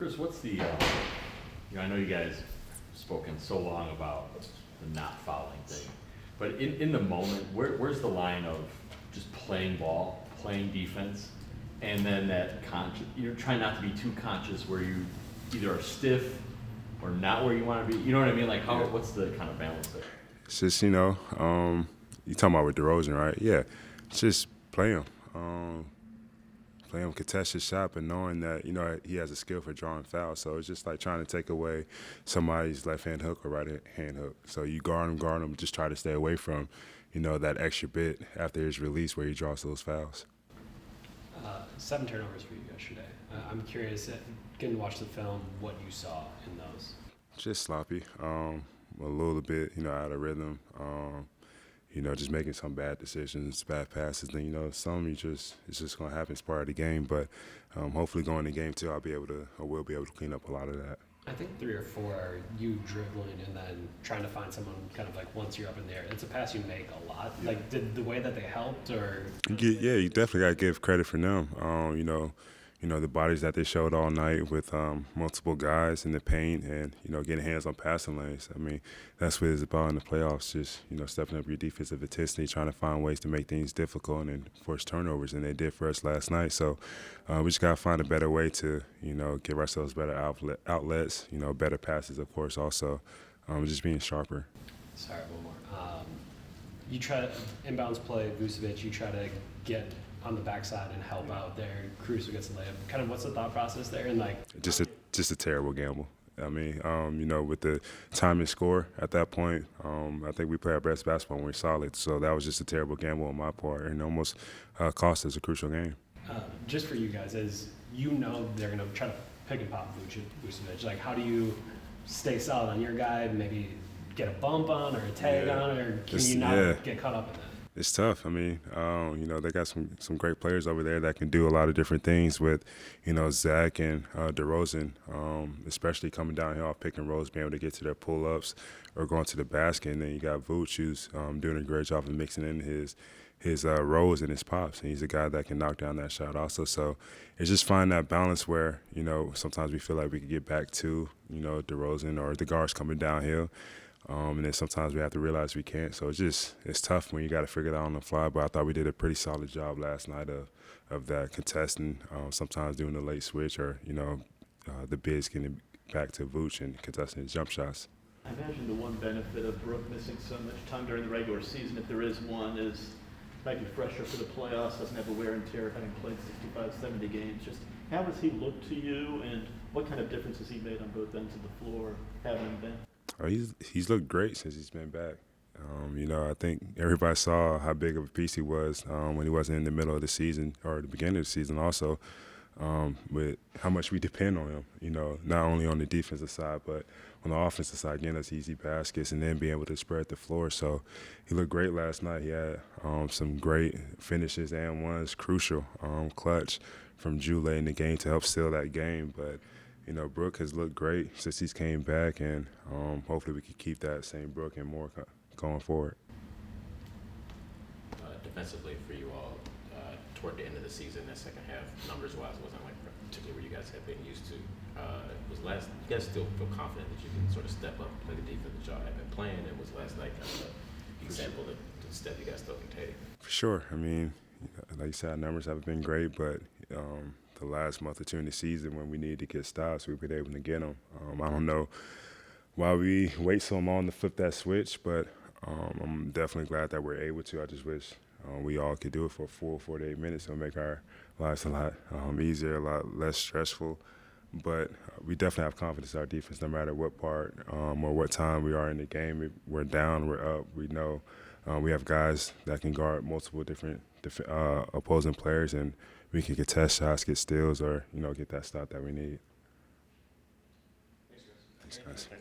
Khris, what's the, I know you guys have spoken so long about the not fouling thing, but in the moment, where's the line of just playing ball, playing defense, and then that you're trying not to be too conscious where you either are stiff or not where you want to be. You know what I mean? Like, what's the kind of balance there? It's just, you talking about with DeRozan, right? Yeah, it's just play him. Play him, contest his shot, but knowing that, he has a skill for drawing fouls. So it's just like trying to take away somebody's left-hand hook or right-hand hook. So you guard him, just try to stay away from, that extra bit after his release where he draws those fouls. 7 turnovers for you yesterday. I'm curious, getting to watch the film, what you saw in those. Just sloppy, a little bit, out of rhythm. Just making some bad decisions, bad passes. Then, some it's just going to happen. It's part of the game. But hopefully going to game 2, we'll be able to clean up a lot of that. I think 3 or 4 are you dribbling and then trying to find someone kind of like once you're up in the air. It's a pass you make a lot. Yeah. Like, did the way that they helped or? Yeah, you definitely got to give credit for them. The bodies that they showed all night with multiple guys in the paint and, getting hands on passing lanes. I mean, that's what it's about in the playoffs, just, stepping up your defensive intensity, trying to find ways to make things difficult and force turnovers, and they did for us last night. So we just got to find a better way to, give ourselves better outlets, better passes, of course, also, just being sharper. Sorry, one more. You try to inbounds play, Vucevic, you try to get on the backside and help out there. Cruz gets the layup. Kind of what's the thought process there? And just a terrible gamble. I mean, with the time and score at that point, I think we play our best basketball when we're solid. So that was just a terrible gamble on my part and almost cost us a crucial game. Just for you guys, as they're going to try to pick and pop Vucevic. Like, how do you stay solid on your guy? Maybe get a bump on or a tag on, or can you not get caught up in that? It's tough. I mean, they got some great players over there that can do a lot of different things with, Zach and DeRozan, especially coming down here off pick and rolls, being able to get to their pull-ups or going to the basket. And then you got Vooch, who's doing a great job of mixing in his rolls and his pops. And he's a guy that can knock down that shot also. So it's just finding that balance where, sometimes we feel like we could get back to, DeRozan or the guards coming downhill. And then sometimes we have to realize we can't. So it's tough when you got to figure it out on the fly. But I thought we did a pretty solid job last night of that contesting, sometimes doing the late switch or, the bigs getting back to Vooch and contesting his jump shots. I imagine the one benefit of Brook missing so much time during the regular season, if there is one, is might be fresher for the playoffs, doesn't have the wear and tear of having played 65, 70 games. Just how has he looked to you, and what kind of difference has he made on both ends of the floor, having him been? Oh, he's looked great since he's been back. I think everybody saw how big of a piece he was when he wasn't in the middle of the season or the beginning of the season also, with how much we depend on him, not only on the defensive side but on the offensive side, getting us easy baskets and then being able to spread the floor. So he looked great last night. He had some great finishes and ones, crucial, clutch from Drew late in the game to help seal that game. But Brook has looked great since he's came back, and hopefully we can keep that same Brook and more going forward. Defensively for you all, toward the end of the season, that second half, numbers-wise, wasn't like particularly where you guys have been used to. You guys still feel confident that you can sort of step up and play the defense that y'all have been playing, and was last night kind of an example of the step you guys still can take? For sure. I mean, like you said, our numbers haven't been great, but the last month or two in the season when we needed to get stops, we've been able to get them. I don't know why we wait so long to flip that switch, but I'm definitely glad that we're able to. I just wish we all could do it for a full 48 minutes. It'll make our lives a lot easier, a lot less stressful. But we definitely have confidence in our defense no matter what part or what time we are in the game. If we're down, we're up. We know we have guys that can guard multiple different opposing players, and we can contest shots, get steals, or get that stop that we need. Thanks, guys. Thanks, guys.